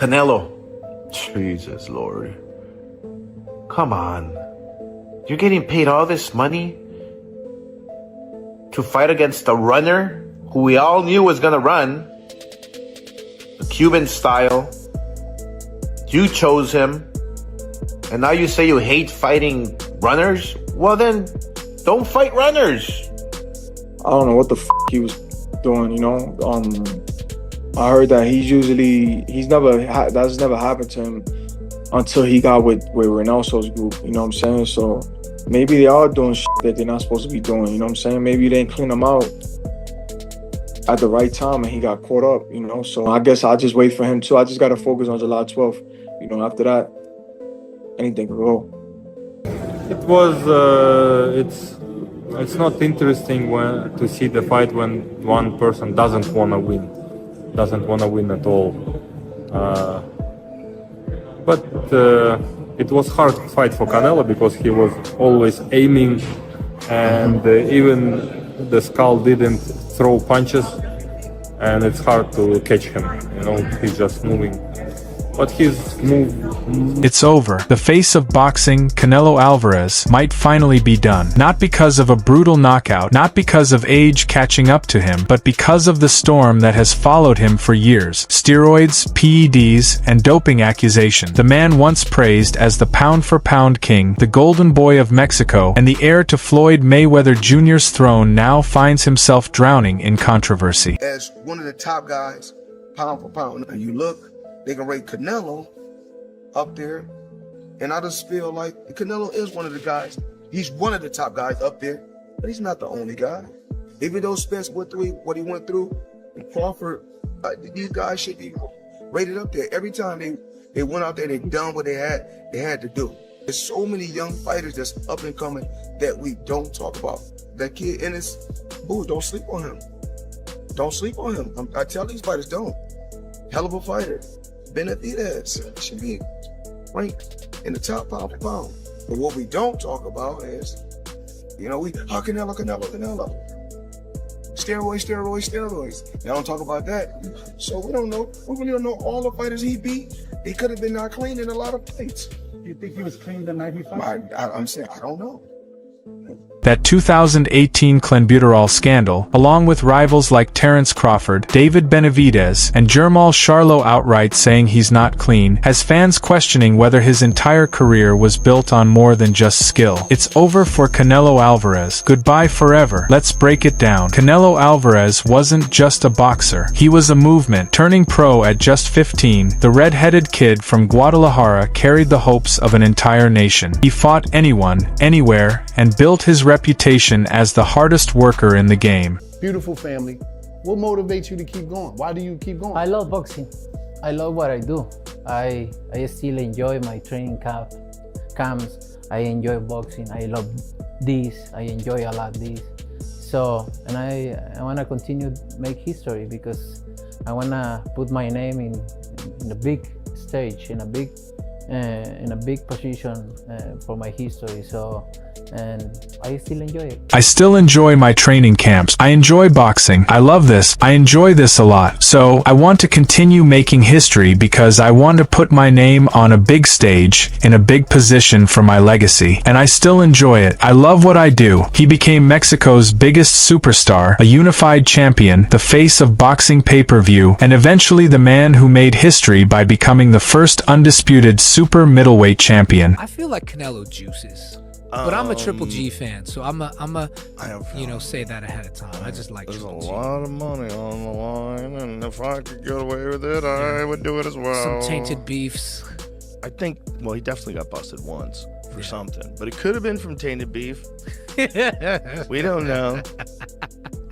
Canelo. Jesus, Lord. Come on. You're getting paid all this money to fight against a runner who we all knew was gonna run. The Cuban style. You chose him. And now you say you hate fighting runners? Well then, don't fight runners. I don't know what the he was doing, you know. I heard that that's never happened to him until he got with Reynoso's group, you know what I'm saying? So maybe they are doing that they're not supposed to be doing, you know what I'm saying? Maybe they didn't clean him out at the right time and he got caught up, you know? So I guess I'll just wait for him too. I just got to focus on July 12th. You know, after that, anything can go. It was, it's not interesting to see the fight when one person doesn't want to win at all. But it was hard fight for Canelo because he was always aiming, and even the skull didn't throw punches, and it's hard to catch him. You know, he's just moving. But his move... It's over. The face of boxing, Canelo Alvarez, might finally be done. Not because of a brutal knockout, not because of age catching up to him, but because of the storm that has followed him for years. Steroids, PEDs, and doping accusations. The man once praised as the pound-for-pound king, the golden boy of Mexico, and the heir to Floyd Mayweather Jr.'s throne now finds himself drowning in controversy. As one of the top guys, pound for pound, and you look, they can rate Canelo up there, and I just feel like Canelo is one of the guys. He's one of the top guys up there, but he's not the only guy. Even though Spence went through what he went through, and Crawford, these guys should be rated up there. Every time they went out there, they done what they had to do. There's so many young fighters that's up and coming that we don't talk about. That kid Ennis, boo, don't sleep on him. Don't sleep on him. I tell these fighters, don't. Hell of a fighter. Benavidez should be ranked in the top pound for pound. But what we don't talk about is, you know, Canelo. Steroids. Y'all don't talk about that. So we don't know. We really don't know all the fighters he beat. He could have been not clean in a lot of fights. You think he was clean the night he fought? I'm saying, I don't know. That 2018 Clenbuterol scandal, along with rivals like Terence Crawford, David Benavidez, and Jermall Charlo outright saying he's not clean, has fans questioning whether his entire career was built on more than just skill. It's over for Canelo Alvarez. Goodbye forever. Let's break it down. Canelo Alvarez wasn't just a boxer. He was a movement. Turning pro at just 15, the red-headed kid from Guadalajara carried the hopes of an entire nation. He fought anyone, anywhere, and built his reputation as the hardest worker in the game. Beautiful family. What motivates you to keep going? Why do you keep going? I love boxing. I love what I do. I still enjoy my training camps. I enjoy boxing. I love this. I enjoy a lot this. So, and I want to continue to make history because I want to put my name in a big stage, in a big position for my history. So, and I still enjoy it. I still enjoy my training camps. I enjoy boxing. I love this. I enjoy this a lot. So I want to continue making history because I want to put my name on a big stage, in a big position for my legacy. And I still enjoy it. I love what I do. He became Mexico's biggest superstar, a unified champion, the face of boxing pay-per-view, and eventually the man who made history by becoming the first undisputed super middleweight champion. I feel like Canelo juices. But I'm a Triple G fan, so I'm a say that ahead of time. I just like Triple G. There's a lot of money on the line, and if I could get away with it, I would do it as well. Some tainted beefs. I think, well, he definitely got busted once for something, but it could have been from tainted beef. We don't know.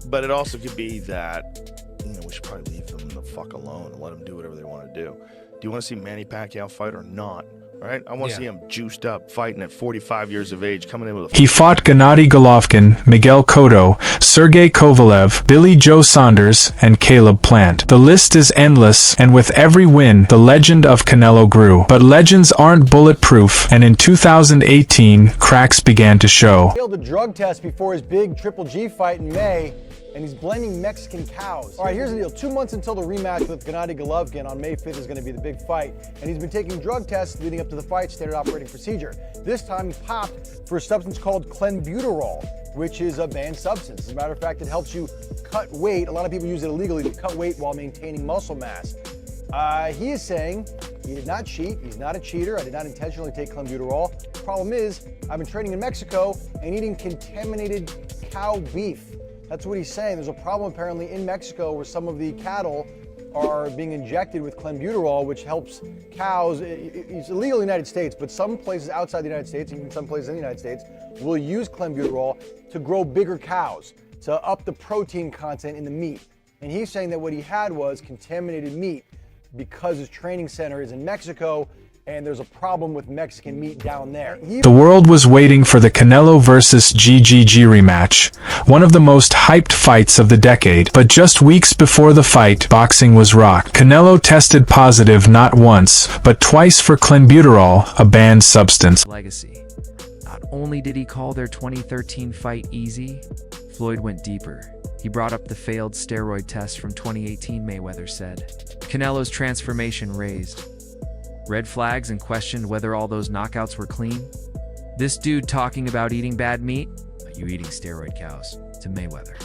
But it also could be that, we should probably leave them the fuck alone and let them do whatever they want to do. Do you want to see Manny Pacquiao fight or not? Right? I want to see him juiced up, fighting at 45 years of age, coming in with a... He fought Gennady Golovkin, Miguel Cotto, Sergey Kovalev, Billy Joe Saunders, and Caleb Plant. The list is endless, and with every win, the legend of Canelo grew. But legends aren't bulletproof, and in 2018, cracks began to show. He failed a drug test before his big Triple G fight in May. and he's blending Mexican cows. All right, here's the deal. 2 months until the rematch with Gennady Golovkin on May 5th is going to be the big fight, and he's been taking drug tests leading up to the fight, standard operating procedure. This time he popped for a substance called Clenbuterol, which is a banned substance. As a matter of fact, it helps you cut weight. A lot of people use it illegally to cut weight while maintaining muscle mass. He is saying he did not cheat. He's not a cheater. I did not intentionally take Clenbuterol. Problem is, I've been training in Mexico and eating contaminated cow beef. That's what he's saying. There's a problem apparently in Mexico where some of the cattle are being injected with Clenbuterol, which helps cows. It's illegal in the United States, but some places outside the United States, even some places in the United States, will use Clenbuterol to grow bigger cows, to up the protein content in the meat. And he's saying that what he had was contaminated meat because his training center is in Mexico and there's a problem with Mexican meat down there. The world was waiting for the Canelo versus GGG rematch, one of the most hyped fights of the decade. But just weeks before the fight, boxing was rocked. Canelo tested positive not once, but twice for Clenbuterol, a banned substance. Legacy. Not only did he call their 2013 fight easy, Floyd went deeper. He brought up the failed steroid test from 2018, Mayweather said. Canelo's transformation raised red flags and questioned whether all those knockouts were clean. This dude talking about eating bad meat? Are you eating steroid cows? To Mayweather.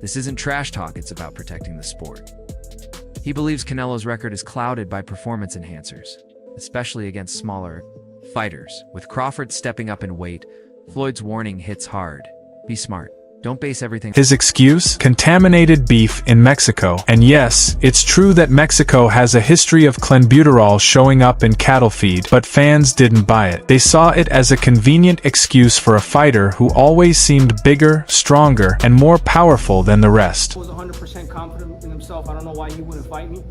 This isn't trash talk, it's about protecting the sport. He believes Canelo's record is clouded by performance enhancers, especially against smaller fighters. With Crawford stepping up in weight, Floyd's warning hits hard. Be smart. Don't base everything. His excuse? Contaminated beef in Mexico. And yes, it's true that Mexico has a history of Clenbuterol showing up in cattle feed, but fans didn't buy it. They saw it as a convenient excuse for a fighter who always seemed bigger, stronger, and more powerful than the rest. He was 100% confident in himself. I don't know why he wouldn't fight me,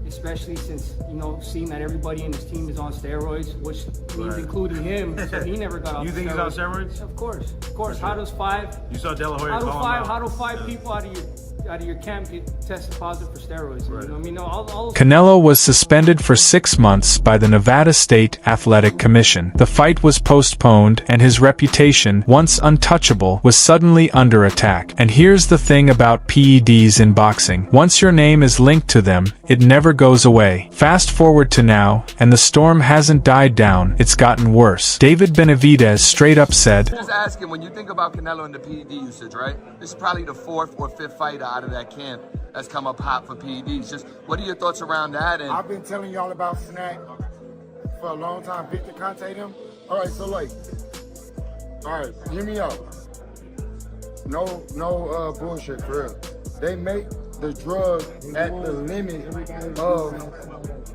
especially since, seeing that everybody in his team is on steroids, which means including him, so he never got off You think he's on steroids? Of course. How does five? You saw De La Hoya How do five people out of your camp get tested positive for steroids? Right. All Canelo was suspended for 6 months by the Nevada State Athletic Commission. The fight was postponed, and his reputation, once untouchable, was suddenly under attack. And here's the thing about PEDs in boxing. Once your name is linked to them, it never goes away. Fast forward to now, and the storm hasn't died down, it's gotten worse. David Benavidez straight up said, Just asking, when you think about Canelo and the PED usage, right? This is probably the 4th or 5th fight out of that camp that's come up hot for PEDs. Just what are your thoughts around that? And I've been telling y'all about Snack for a long time. Victor Conte them. All right, so hear me out. No bullshit for real. They make the drug at the limit of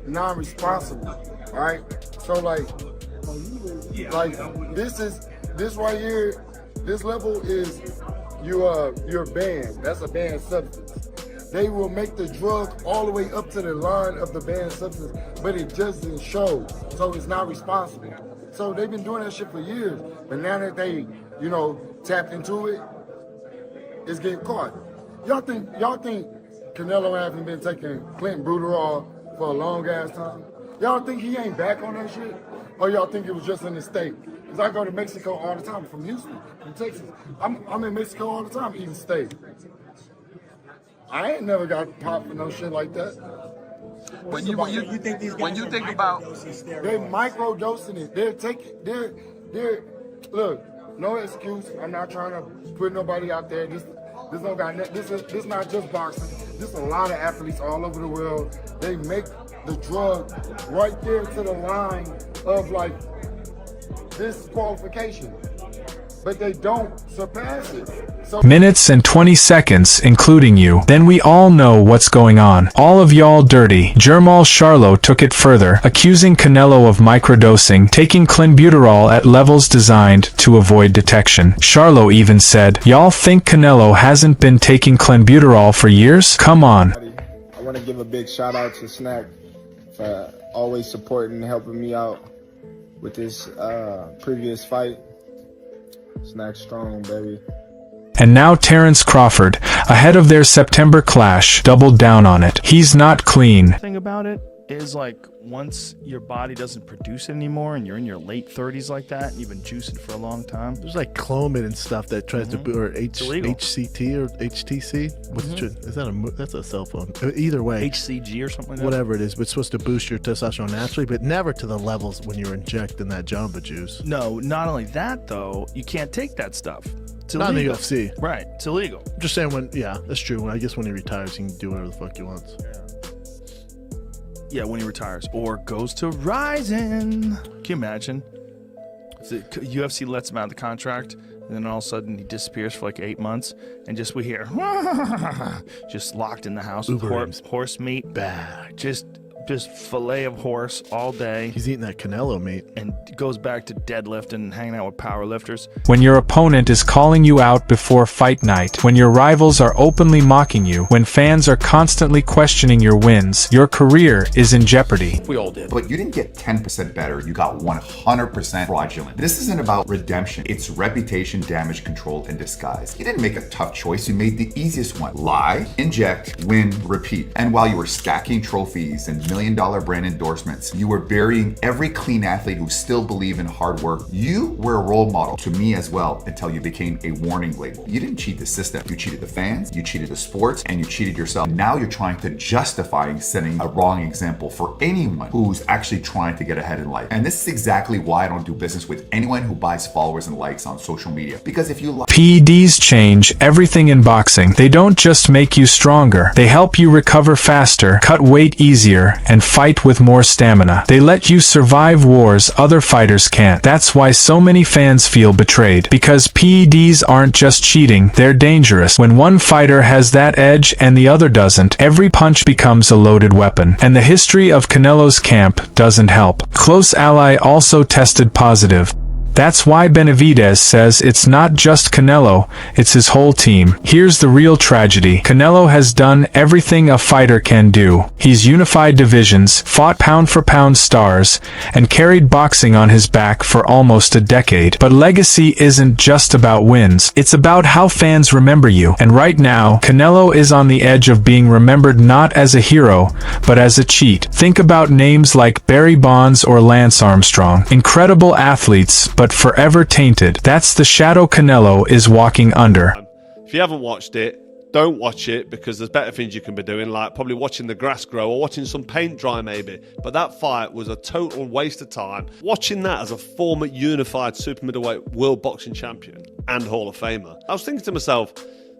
non-responsible, right? So this right here, this level is you're banned. That's a banned substance. They will make the drug all the way up to the line of the banned substance, but it just doesn't show, so it's not responsible. So they've been doing that shit for years, but now that they, tapped into it, it's getting caught. Y'all think Canelo hasn't been taking Clenbuterol for a long ass time? Y'all think he ain't back on that shit? Or y'all think it was just in the state? Because I go to Mexico all the time, from Houston, from Texas. I'm in Mexico all the time eating steak. I ain't never got popped for no shit like that. When you think about they're microdosing it. They're look, no excuse. I'm not trying to put nobody out there. This is not just boxing. This is a lot of athletes all over the world. They make the drug right there to the line of disqualification, but they don't surpass it. So minutes and 20 seconds, including you. Then we all know what's going on. All of y'all dirty. Jermall Charlo took it further, accusing Canelo of microdosing, taking Clenbuterol at levels designed to avoid detection. Charlo even said, "Y'all think Canelo hasn't been taking Clenbuterol for years? Come on." I want to give a big shout out to Snack for always supporting and helping me out with this previous fight. Snack strong, baby. And now Terence Crawford, ahead of their September clash, doubled down on it. He's not clean. The thing about it is once your body doesn't produce it anymore and you're in your late 30s like that and you've been juicing for a long time. There's like Clomid and stuff that tries to or HCT or HTC. Is that that's a cell phone? Either way, HCG or something like that. Whatever it is, but it's supposed to boost your testosterone naturally, but never to the levels when you're injecting that Jamba Juice. No, not only that though, you can't take that stuff. It's not in the illegal. UFC. Right, it's illegal. I'm just saying that's true. I guess when he retires, he can do whatever the fuck he wants. Yeah, when he retires or goes to Ryzen. Can you imagine? The UFC lets him out of the contract, and then all of a sudden he disappears for like 8 months, and we hear just locked in the house with horse meat, just fillet of horse all day. He's eating that Canelo meat. And goes back to deadlifting and hanging out with power lifters. When your opponent is calling you out before fight night, when your rivals are openly mocking you, when fans are constantly questioning your wins, your career is in jeopardy. We all did. But you didn't get 10% better, you got 100% fraudulent. This isn't about redemption, it's reputation damage controlled and disguised. You didn't make a tough choice, you made the easiest one. Lie, inject, win, repeat. And while you were stacking trophies and $1 million brand endorsements, you were burying every clean athlete who still believed in hard work. You were a role model to me as well until you became a warning label. You didn't cheat the system. You cheated the fans, you cheated the sports, and you cheated yourself. Now you're trying to justify setting a wrong example for anyone who's actually trying to get ahead in life. And this is exactly why I don't do business with anyone who buys followers and likes on social media. Because if you PEDs change everything in boxing. They don't just make you stronger. They help you recover faster, cut weight easier, and fight with more stamina. They let you survive wars other fighters can't. That's why so many fans feel betrayed. Because PEDs aren't just cheating, they're dangerous. When one fighter has that edge and the other doesn't, every punch becomes a loaded weapon. And the history of Canelo's camp doesn't help. Close ally also tested positive. That's why Benavidez says it's not just Canelo, it's his whole team. Here's the real tragedy. Canelo has done everything a fighter can do. He's unified divisions, fought pound-for-pound stars, and carried boxing on his back for almost a decade. But legacy isn't just about wins. It's about how fans remember you. And right now, Canelo is on the edge of being remembered not as a hero, but as a cheat. Think about names like Barry Bonds or Lance Armstrong. Incredible athletes, but forever tainted. That's the shadow Canelo is walking under. If you haven't watched it, don't watch it because there's better things you can be doing, like probably watching the grass grow or watching some paint dry maybe. But that fight was a total waste of time. Watching that as a former unified super middleweight world boxing champion and Hall of Famer, I was thinking to myself,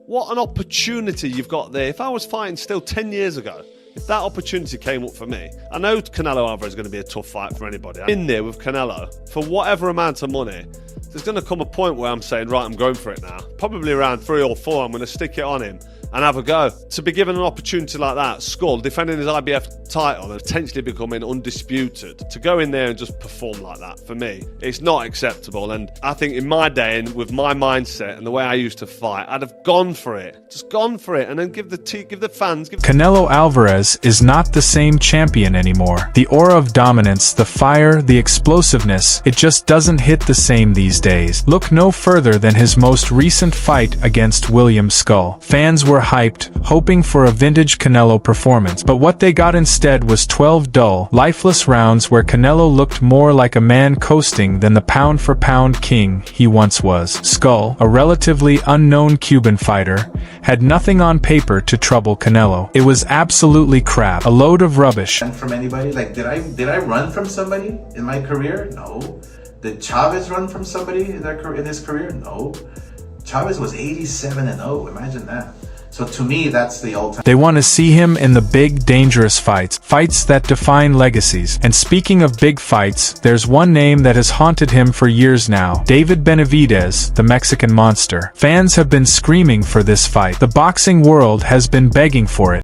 what an opportunity you've got there. If I was fighting still 10 years ago, if that opportunity came up for me, I know Canelo Alvarez is going to be a tough fight for anybody. I'm in there with Canelo for whatever amount of money. There's going to come a point where I'm saying, right, I'm going for it now. Probably around 3 or 4, I'm going to stick it on him and have a go. To be given an opportunity like that, Skull defending his IBF title and potentially becoming undisputed, to go in there and just perform like that, for me, it's not acceptable. And I think in my day and with my mindset and the way I used to fight, I'd have gone for it. Just gone for it and then give the fans... Canelo Alvarez is not the same champion anymore. The aura of dominance, the fire, the explosiveness, it just doesn't hit the same these days. Look no further than his most recent fight against William Skull. Fans were hyped, hoping for a vintage Canelo performance, but what they got instead was 12 dull, lifeless rounds where Canelo looked more like a man coasting than the pound-for-pound king he once was. Skull, a relatively unknown Cuban fighter, had nothing on paper to trouble Canelo. It was absolutely crap, a load of rubbish. From anybody? Like, did I run from somebody in my career? No. Did Chavez run from somebody in his career? No. Chavez was 87-0. Imagine that. So to me, that's the ultimate. They want to see him in the big, dangerous fights. Fights that define legacies. And speaking of big fights, there's one name that has haunted him for years now. David Benavidez, the Mexican monster. Fans have been screaming for this fight. The boxing world has been begging for it.